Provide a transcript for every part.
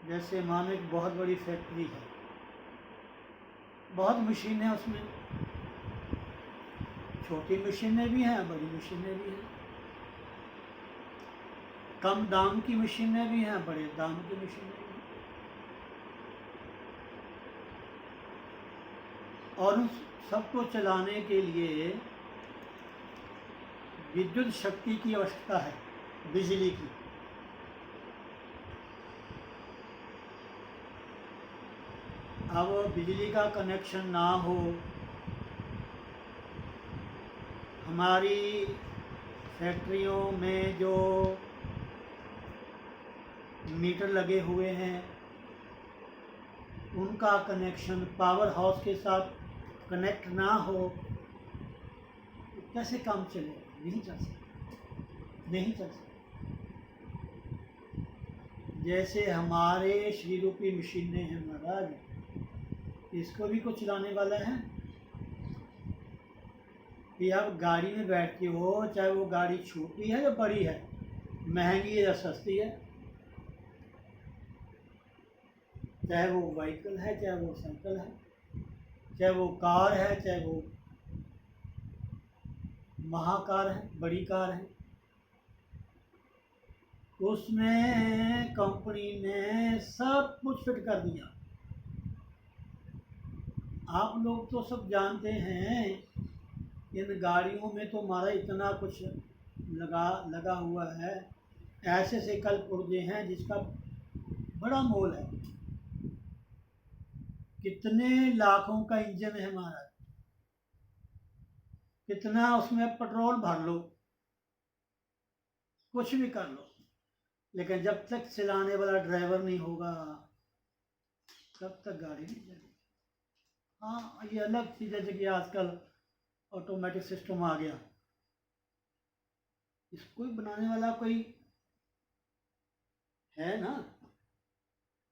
जैसे मानो एक बहुत बड़ी फैक्ट्री है, बहुत मशीन है उसमें, छोटी मशीनें भी हैं, बड़ी मशीनें भी हैं, कम दाम की मशीनें भी हैं, बड़े दाम की मशीनें भी हैं। और उन सबको चलाने के लिए विद्युत शक्ति की आवश्यकता है, बिजली की। अब बिजली का कनेक्शन ना हो, हमारी फैक्ट्रियों में जो मीटर लगे हुए हैं उनका कनेक्शन पावर हाउस के साथ कनेक्ट ना हो तो कैसे काम चलेगा? नहीं चल सकता, नहीं चल सकता। जैसे हमारे श्री रूपी मशीनें हैं महाराज, इसको भी कुछ चलाने वाला है कि आप गाड़ी में बैठते हो, चाहे वो गाड़ी छोटी है या बड़ी है, महंगी है या सस्ती है, चाहे वो व्हीकल है, चाहे वो साइकिल है, चाहे वो कार है, चाहे वो महाकार है, बड़ी कार है, उसमें कंपनी ने सब कुछ फिट कर दिया। आप लोग तो सब जानते हैं, इन गाड़ियों में तो हमारा इतना कुछ लगा हुआ है, ऐसे से कल पुर्जे हैं जिसका बड़ा मोल है, कितने लाखों का इंजन है हमारा, कितना उसमें पेट्रोल भर लो, कुछ भी कर लो, लेकिन जब तक चलाने वाला ड्राइवर नहीं होगा तब तक गाड़ी नहीं चलेगी। हाँ, ये अलग चीज़ है, जैसे कि आजकल ऑटोमेटिक सिस्टम आ गया, इसको बनाने वाला कोई है ना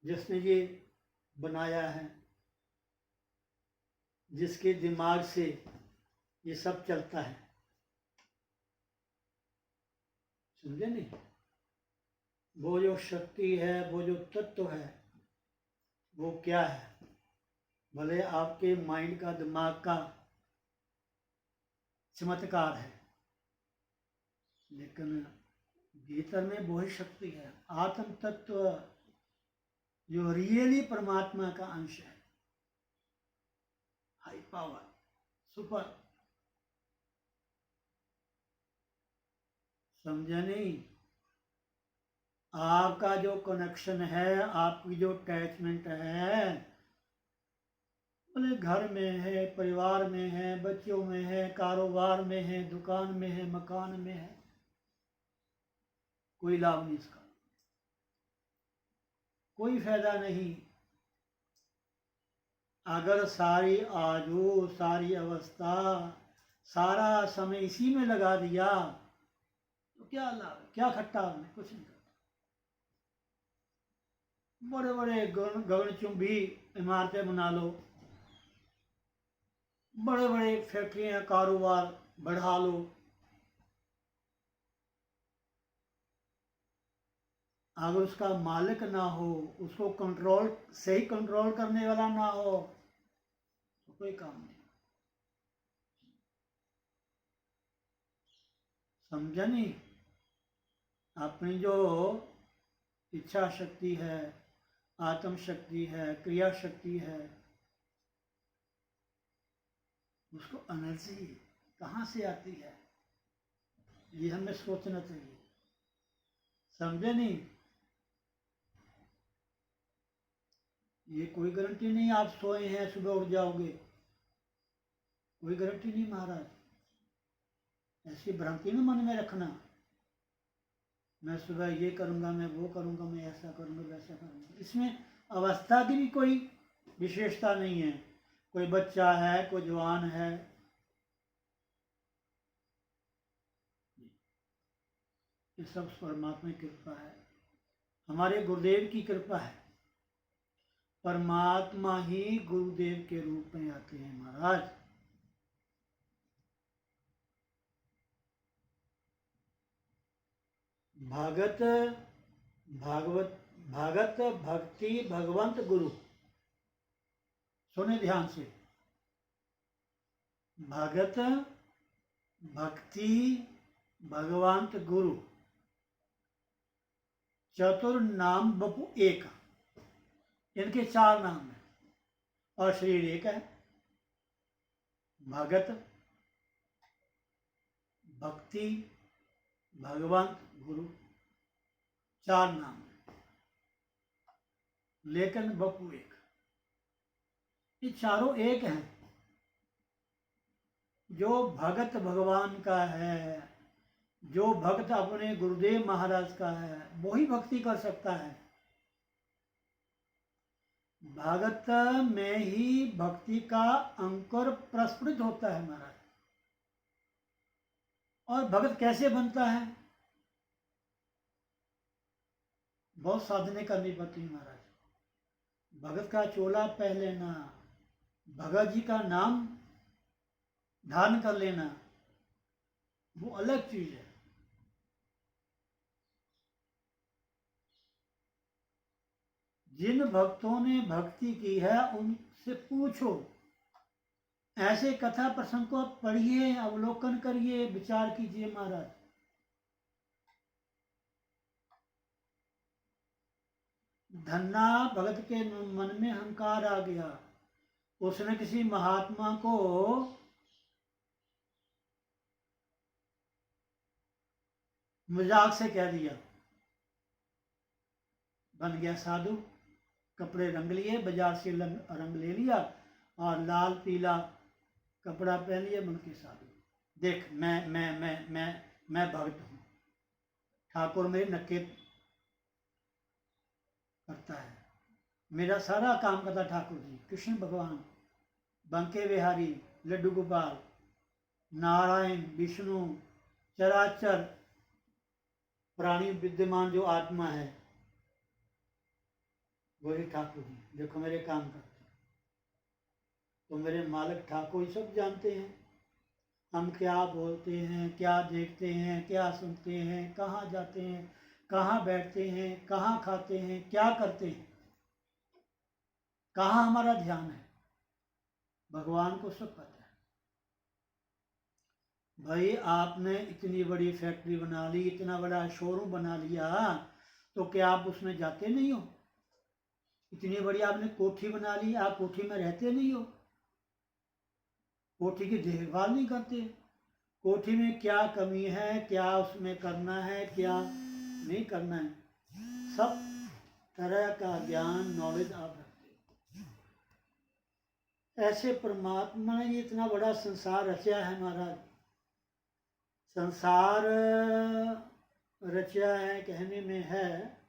जिसने ये बनाया है, जिसके दिमाग से ये सब चलता है, समझे नहीं? वो जो शक्ति है, वो जो तत्व है, वो क्या है? भले आपके माइंड का, दिमाग का चमत्कार है, लेकिन भीतर में वो ही शक्ति है, आत्म तत्व जो रियली परमात्मा का अंश है, हाई पावर, सुपर। समझे नहीं? आपका जो कनेक्शन है, आपकी जो अटैचमेंट है, बोले घर में है, परिवार में है, बच्चों में है, कारोबार में है, दुकान में है, मकान में है, कोई लाभ नहीं इसका, कोई फायदा नहीं। अगर सारी आजू, सारी अवस्था, सारा समय इसी में लगा दिया तो क्या लाभ, क्या खट्टा हमने? कुछ नहीं करता। बड़े बड़े गगनचुंबी इमारतें बना लो, बड़े बड़े फैक्ट्रियां, कारोबार बढ़ा लो, अगर उसका मालिक ना हो, उसको कंट्रोल, सही कंट्रोल करने वाला ना हो तो कोई काम नहीं। समझा नहीं? अपनी जो इच्छा शक्ति है, आत्म शक्ति है, क्रिया शक्ति है, उसको एनर्जी कहाँ से आती है, ये हमें सोचना चाहिए। समझे नहीं? ये कोई गारंटी नहीं आप सोए हैं सुबह उठ जाओगे, कोई गारंटी नहीं महाराज। ऐसी भ्रांति में मन में रखना, मैं सुबह ये करूँगा, मैं वो करूँगा, मैं ऐसा करूँगा, वैसा करूँगा। इसमें अवस्था की भी कोई विशेषता नहीं है, कोई बच्चा है, कोई जवान है, ये सब परमात्मा की कृपा है, हमारे गुरुदेव की कृपा है। परमात्मा ही गुरुदेव के रूप में आते हैं महाराज। भागवत भगत भक्ति भगवंत गुरु, सुने ध्यान से, भगत भक्ति भगवंत गुरु, चतुर नाम बपू एक, इनके 4 नाम हैं और शरीर एक है। भगत भक्ति भगवंत गुरु, 4 नाम है, लेकिन बपू एक। ये चारों एक हैं। जो भगत भगवान का है, जो भक्त अपने गुरुदेव महाराज का है, वही भक्ति कर सकता है। भगत में ही भक्ति का अंकुर प्रस्फुटित होता है महाराज। और भगत कैसे बनता है? बहुत साधने करनी पड़ती है महाराज। भगत का चोला पहन लेना, भगत जी का नाम धारण कर लेना, वो अलग चीज है। जिन भक्तों ने भक्ति की है उनसे पूछो, ऐसे कथा प्रसंग को पढ़िए, अवलोकन करिए, विचार कीजिए महाराज। धन्ना भगत के मन में अहंकार आ गया, उसने किसी महात्मा को मजाक से कह दिया, बन गया साधु, कपड़े रंग लिए, बाजार से रंग ले लिया और लाल पीला कपड़ा पहन लिया, बन के साधु। देख मैं भक्त हूँ, ठाकुर मेरे नक्के करता है, मेरा सारा काम करता ठाकुर जी, कृष्ण भगवान, बंके बिहारी, लड्डू गोपाल, नारायण, विष्णु, चराचर प्राणी विद्यमान जो आत्मा है वही ठाकुर जी। देखो मेरे काम करते, तो मेरे मालिक ठाकुर ही सब जानते हैं हम क्या बोलते हैं, क्या देखते हैं, क्या सुनते हैं, कहाँ जाते हैं, कहाँ बैठते हैं, कहाँ खाते हैं, क्या करते हैं, कहाँ हमारा ध्यान है, भगवान को सब पता है। भाई आपने इतनी बड़ी फैक्ट्री बना ली, इतना बड़ा शोरूम बना लिया, तो क्या आप उसमें जाते नहीं हो? इतनी बड़ी आपने कोठी बना ली, आप कोठी में रहते नहीं हो? कोठी की देखभाल नहीं करते? कोठी में क्या कमी है, क्या उसमें करना है, क्या नहीं करना है, सब तरह का ज्ञान नॉलेज आप रखते हो। ऐसे परमात्मा ने इतना बड़ा संसार रचा है महाराज। संसार रचा है कहने में है,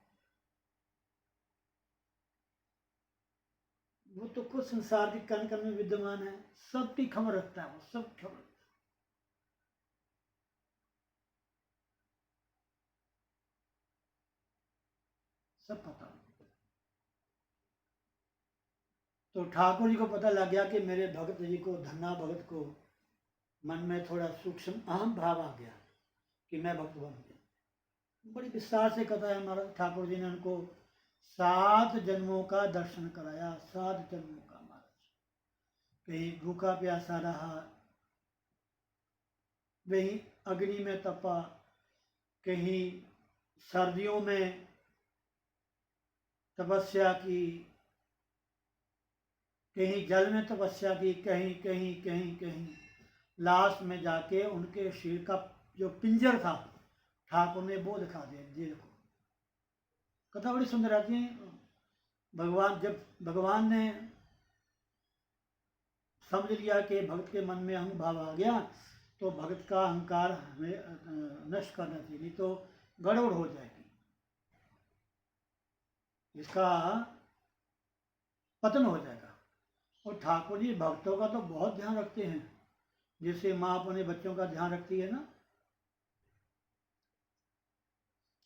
वो तो खुद संसार के कण कण में विद्यमान है, सबकी खबर रखता है, वो सब खबर रखता है। सब पता। तो ठाकुर जी को पता लग गया कि मेरे भगत जी को, धन्ना भगत को मन में थोड़ा सूक्ष्म अहम भाव आ गया कि मैं भक्त बन गया। बड़ी विस्तार से कथा है हमारा। ठाकुर जी ने उनको 7 जन्मों का दर्शन कराया, 7 जन्मों का महाराज। कहीं भूखा प्यासा रहा, कहीं अग्नि में तपा, कहीं सर्दियों में तपस्या की, कहीं जल में तपस्या की, कहीं कहीं कहीं कहीं लास्ट में जाके उनके शरीर का जो पिंजर था ठाकुर ने वो दिखा दिया। ये देखो, कथा बड़ी सुंदर आती है। भगवान, जब भगवान ने समझ लिया कि भक्त के मन में अहंकार भाव आ गया, तो भक्त का अहंकार हमें नष्ट करना चाहिए, नहीं तो गड़बड़ हो जाएगी, इसका पतन हो जाएगा। और ठाकुर जी भक्तों का तो बहुत ध्यान रखते हैं, जैसे माँ अपने बच्चों का ध्यान रखती है ना।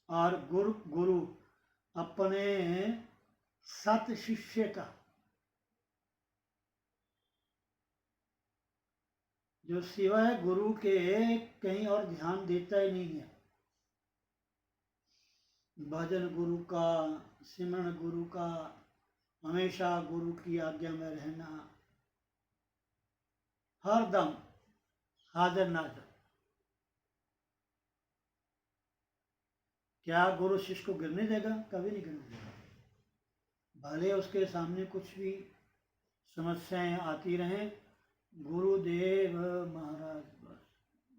और गुरु अपने सत शिष्य का, जो सिवाय गुरु के कहीं और ध्यान देता ही नहीं है। भजन गुरु का, सिमरन गुरु का, हमेशा गुरु की आज्ञा में रहना, हर दम हाजिर नाजिर। क्या गुरु शिष्य को गिरने देगा? कभी नहीं गिरने देगा। भले उसके सामने कुछ भी समस्याएं आती रहें, गुरुदेव महाराज बस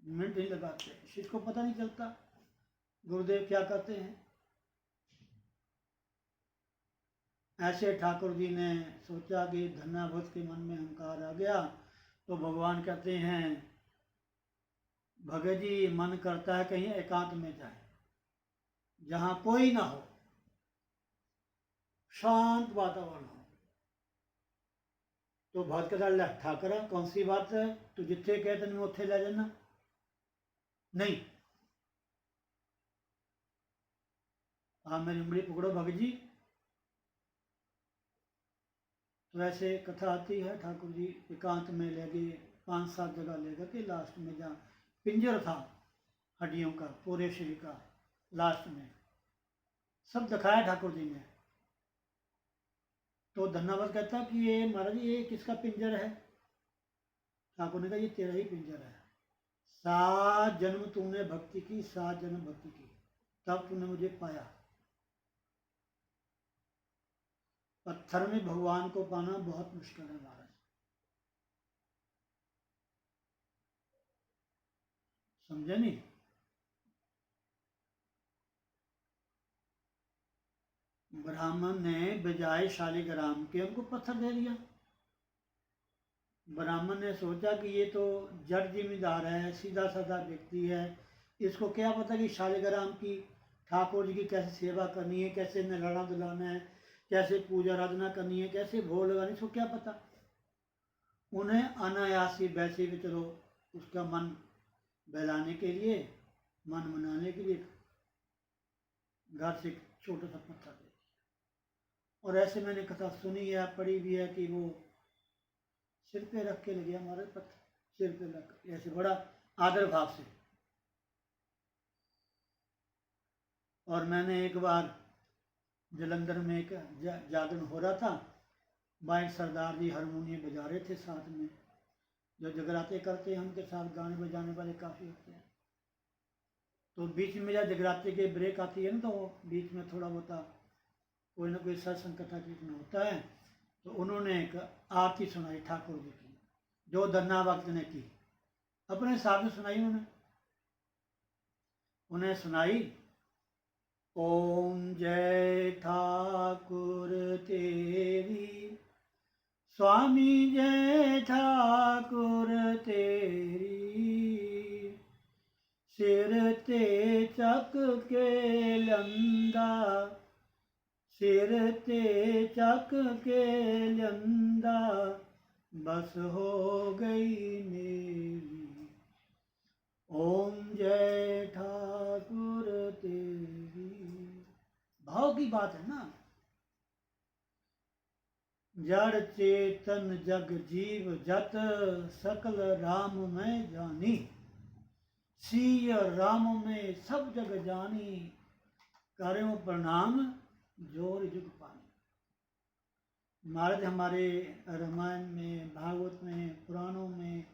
मिनट नहीं लगाते। शिष्य को पता नहीं चलता गुरुदेव क्या करते हैं। ऐसे ठाकुर जी ने सोचा कि धन्याभूत के मन में अहंकार आ गया, तो भगवान कहते हैं, भगत जी मन करता है कहीं एकांत में जाए, जहां कोई ना हो, शांत वातावरण हो। तो भगत कहता ले ठाकरा कौन सी बात है, तू जिथे कहे तेन उत्थे ले जाना। नहीं, आप मेरी उंगली पकड़ो भगत जी। तो ऐसे कथा आती है, ठाकुर जी एकांत में ले गए, 5-7 जगह ले गए कि लास्ट में जहाँ पिंजर था हड्डियों का, पूरे शरीर का, लास्ट में सब दिखाया ठाकुर जी ने। तो धन्नावत कहता कि ये महाराज ये किसका पिंजर है? ठाकुर ने कहा ये तेरा ही पिंजर है। 7 जन्म तूने भक्ति की, 7 जन्म भक्ति की, तब तूने मुझे पाया। पत्थर में भगवान को पाना बहुत मुश्किल है महाराज। समझे नहीं? ब्राह्मण ने बजाय शालिग्राम के उनको पत्थर दे दिया। ब्राह्मण ने सोचा कि ये तो जड़ जिम्मेदार है, सीधा साधा व्यक्ति है, इसको क्या पता कि शालिग्राम की ठाकुर जी की कैसे सेवा करनी है, कैसे नहलाना धुलाना है, कैसे पूजा आराधना करनी है, कैसे भोग लगानी, इसको क्या पता। उन्हें अनायासी वैसे भी चलो उसका मन बहलाने के लिए, मन मनाने के लिए घर से छोटा सा पत्थर दे दिया। और ऐसे मैंने कथा सुनी है, पढ़ी भी है कि वो सिर पे रख के ले गया हमारे पत्थर, सिर पे रख ऐसे बड़ा आदर भाव से। और मैंने एक बार जलंधर में एक जागरण हो रहा था, बाइक सरदार जी हारमोनियम बजा रहे थे साथ में, जो जगराते करते हैं उनके साथ गाने बजाने वाले काफ़ी होते हैं। तो बीच में जब जगराते के ब्रेक आती है ना, तो बीच में थोड़ा बहुत कोई ना कोई सत्संग कथा कीर्तन होता है। तो उन्होंने एक आरती सुनाई ठाकुर जी की, जो धन्ना भक्त ने की, अपने हिसाब से सुनाई उन्हें सुनाई। ओम जय ठाकुर तेरी, स्वामी जय ठाकुर तेरी, सिर ते चक के लंदा, सिर ते चक के लंदा, बस हो गई मेरी। ओम जय ठाकुर तेरी। भाव की बात है ना। जड़ चेतन जग जीव जत, सकल राम में जानी, सिय राम में सब जग जानी, करें प्रणाम जोर जुग पानी। महाराज हमारे रामायण में, भागवत में, पुराणों में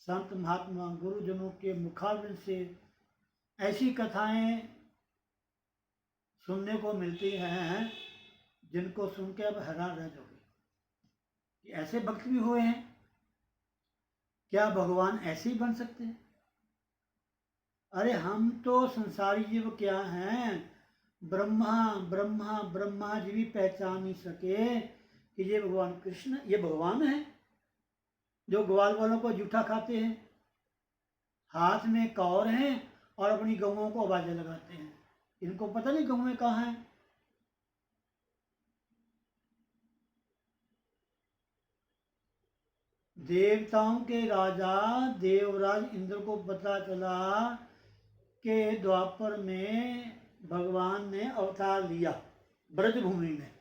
संत महात्मा गुरुजनों के मुखारबिंद से ऐसी कथाएं सुनने को मिलती हैं, जिनको सुन के अब हैरान रह जाओगे कि ऐसे भक्त भी हुए हैं। क्या भगवान ऐसे ही बन सकते हैं? अरे हम तो संसारी जीव क्या हैं, ब्रह्मा ब्रह्मा ब्रह्मा जी भी पहचान नहीं सके कि ये भगवान कृष्ण, ये भगवान है जो ग्वाल वालों को जूठा खाते हैं, हाथ में कौर हैं और अपनी गऊओं को आवाजें लगाते हैं। इनको पता नहीं गऊएं कहाँ हैं। देवताओं के राजा देवराज इंद्र को पता चला कि द्वापर में भगवान ने अवतार लिया ब्रजभूमि में।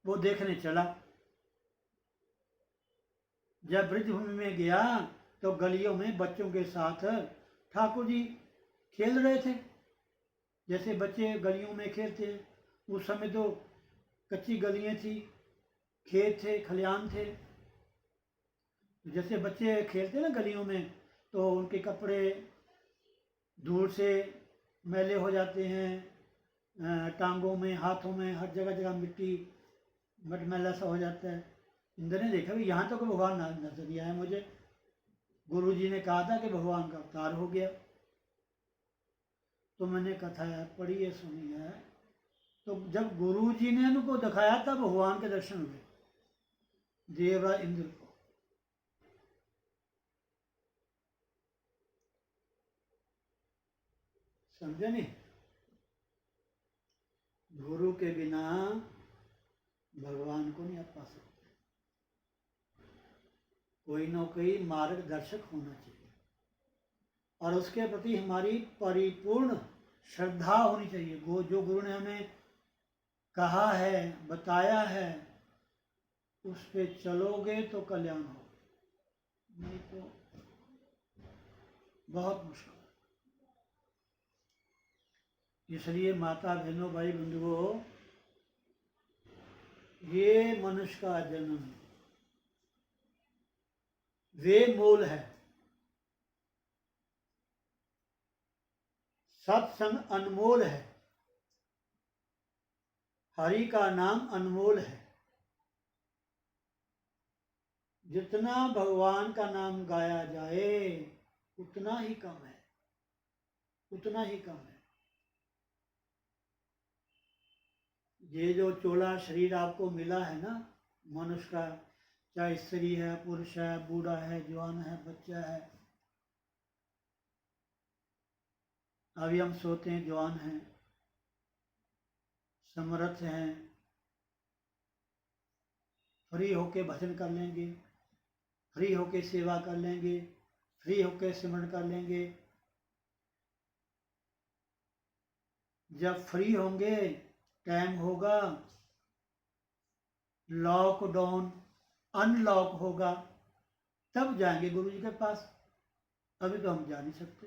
वो देखने चला। जब ब्रजभूमि में गया तो गलियों में बच्चों के साथ ठाकुर जी खेल रहे थे। जैसे बच्चे गलियों में खेलते हैं, उस समय तो कच्ची गलियां थी, खेत थे, खलिहान थे। जैसे बच्चे खेलते ना गलियों में, तो उनके कपड़े धूल से मैले हो जाते हैं, टांगों में, हाथों में, हर जगह जगह मिट्टी मटमैला सा हो जाता है। इंद्र ने देखा कि यहाँ तो कोई भगवान नजर नहीं आया मुझे। गुरु जी ने कहा था कि भगवान का अवतार हो गया। तो मैंने कथा पढ़ी है, सुनी है। तो जब गुरु जी ने उनको दिखाया था, भगवान के दर्शन हुए देवराज इंद्र को। समझे नहीं? गुरु के बिना भगवान को नहीं आप पा सकते। कोई ना कोई मार्गदर्शक होना चाहिए, और उसके प्रति हमारी परिपूर्ण श्रद्धा होनी चाहिए। जो गुरु ने हमें कहा है, बताया है, उस पे चलोगे तो कल्याण हो, नहीं तो बहुत मुश्किल। इसलिए माता बहनों, भाई बंधुओं, ये मनुष्य का जन्म वे मूल है। सत्संग अनमोल है, हरि का नाम अनमोल है। जितना भगवान का नाम गाया जाए उतना ही कम है, उतना ही कम है। ये जो चोला शरीर आपको मिला है ना मनुष्य का, चाहे स्त्री है, पुरुष है, बूढ़ा है, जवान है, बच्चा है। अभी हम सोते हैं, जवान हैं, समर्थ हैं, फ्री होके भजन कर लेंगे, फ्री होके सेवा कर लेंगे, फ्री होके सिमरन कर लेंगे। जब फ्री होंगे, टाइम होगा, लॉकडाउन अनलॉक होगा, तब जाएंगे गुरु जी के पास। अभी तो हम जा नहीं सकते,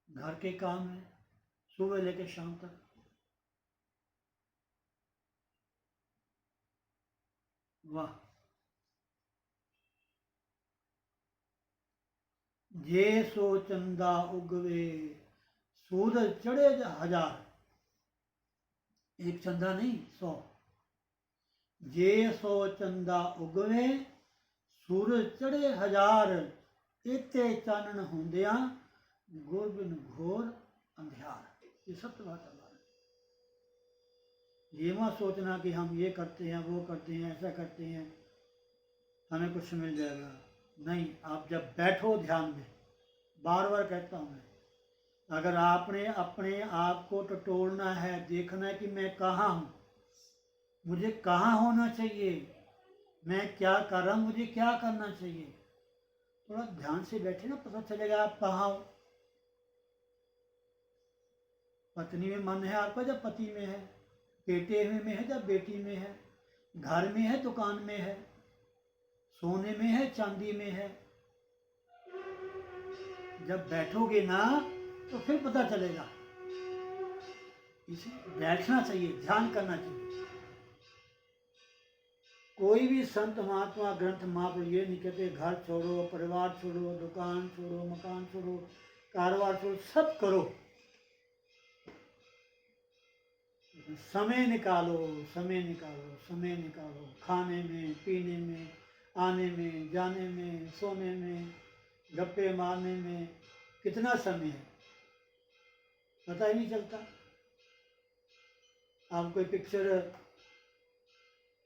घर के काम है, सुबह लेके शाम तक। वाह। जे सो चंदा उगवे, सूरज चढ़े हजार। एक चंदा नहीं, 100। जे सो चंदा उगवे, सूरज चढ़े हजार। इते चानन होंदिया, गुर बिन घोर अंधियार। ये सत्य बात है। ये मत सोचना कि हम ये करते हैं, वो करते हैं, ऐसा करते हैं, हमें कुछ मिल जाएगा। नहीं, आप जब बैठो ध्यान में, बार बार कहता हूँ मैं, अगर आपने अपने आप को टटोलना है, देखना है कि मैं कहाँ हूँ, मुझे कहाँ होना चाहिए, मैं क्या कर रहा हूँ, मुझे क्या करना चाहिए, थोड़ा ध्यान से बैठे ना, पता चलेगा आप कहाँ हो। पत्नी में मन है आपका जब पति में है, बेटे में है जब बेटी में है, घर में है, दुकान में है, सोने में है, चांदी में है। जब बैठोगे ना तो फिर पता चलेगा। इसे बैठना चाहिए, ध्यान करना चाहिए। कोई भी संत महात्मा ग्रंथ महापुरुष ये नहीं कहते घर छोड़ो, परिवार छोड़ो, दुकान छोड़ो, मकान छोड़ो, कारोबार छोड़ो, सब करो, समय निकालो, समय निकालो, समय निकालो। खाने में, पीने में, आने में, जाने में, सोने में, गप्पे मारने में कितना समय है पता ही नहीं चलता। आप कोई पिक्चर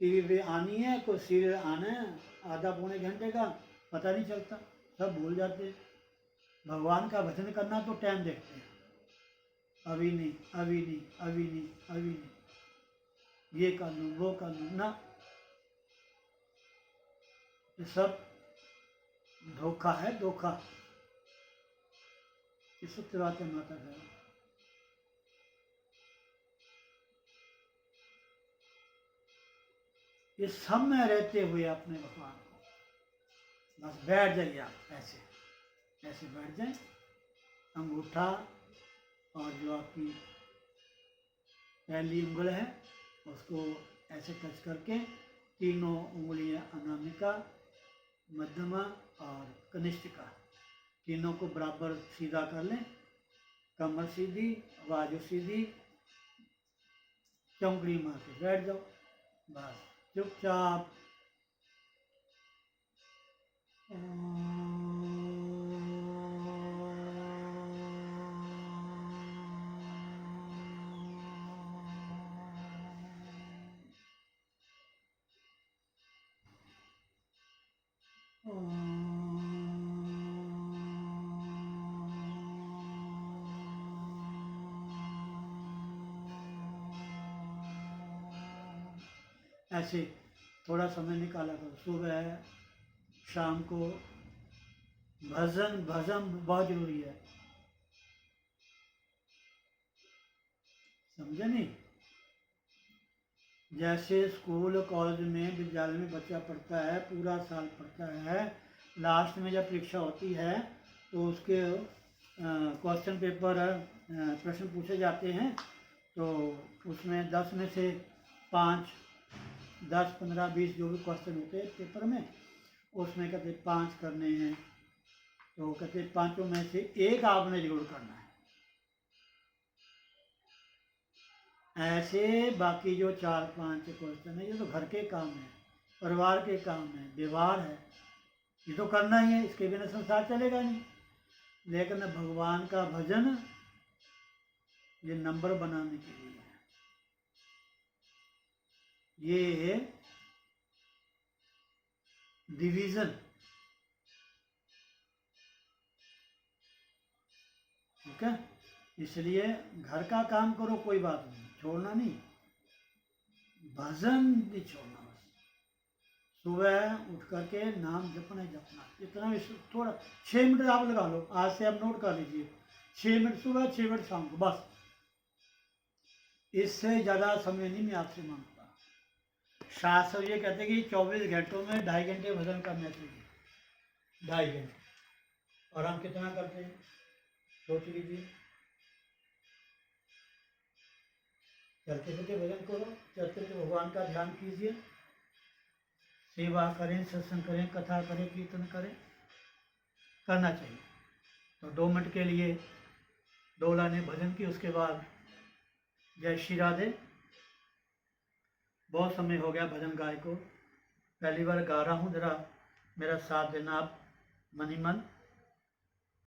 टीवी पे आनी है, कोई सीरियल आना है, आधा पौने घंटे का, पता नहीं चलता, सब भूल जाते हैं। भगवान का भजन करना तो टाइम देखते हैं, अभी नहीं, अभी नहीं, अभी नहीं, अभी नहीं, ये कर लूँ, वो कर लूँ ना। ये सब धोखा है, धोखा। ये सत्य बात है माता बहन। ये सब में रहते हुए अपने भगवान को बस बैठ जाइए आप, ऐसे ऐसे बैठ जाए, अंगूठा और जो आपकी पहली उंगल है उसको ऐसे टच करके तीनों उंगलियां अनामिका, मध्यमा और कनिष्ठिका तीनों को बराबर सीधा कर लें। कमर सीधी, बाजू सीधी, चौंकड़ी मार के बैठ जाओ। बस चुपचाप ऐसे थोड़ा समय निकाला करो। सुबह शाम को भजन बहुत जरूरी है, समझे नहीं? जैसे स्कूल कॉलेज में विद्यालय में बच्चा पढ़ता है, पूरा साल पढ़ता है, लास्ट में जब परीक्षा होती है तो उसके क्वेश्चन पेपर प्रश्न पूछे जाते हैं, तो उसमें 10 में से 5, 10, 15, 20 जो भी क्वेश्चन होते हैं पेपर में, उसमें कहते 5 करने हैं, तो कहते 5 में से एक आपने जरूर करना है। ऐसे बाकी जो 4-5 क्वेश्चन है ये तो घर के काम है, परिवार के काम है, व्यवहार है, ये तो करना ही है, इसके बिना संसार चलेगा नहीं। लेकिन भगवान का भजन ये नंबर बनाने के लिए है, ये डिवीजन, ठीक है? इसलिए घर का काम करो, कोई बात नहीं, छोड़ना नहीं, भजन नहीं छोड़ना। बस सुबह उठ करके नाम जपना ही जपना, इतना भी थोड़ा 6 मिनट आप लगा लो, आज से आप नोट कर लीजिए, 6 मिनट सुबह, 6 मिनट शाम को, बस इससे ज़्यादा समय नहीं मैं आपसे मांगता। शास्त्र ये कहते हैं कि 24 घंटों में 2.5 घंटे भजन करना चाहिए, 2.5 घंटे, और हम कितना करते हैं सोच लीजिए। चलते चलते भजन करो, चलते चलते भगवान का ध्यान कीजिए, सेवा करें, सत्संग करें, कथा करें, कीर्तन करें, करना चाहिए। तो 2 मिनट के लिए 2 लाइनें भजन की, उसके बाद जय श्री राधे। बहुत समय हो गया भजन गाए को, पहली बार गा रहा हूँ, ज़रा मेरा साथ देना आप मन ही मन।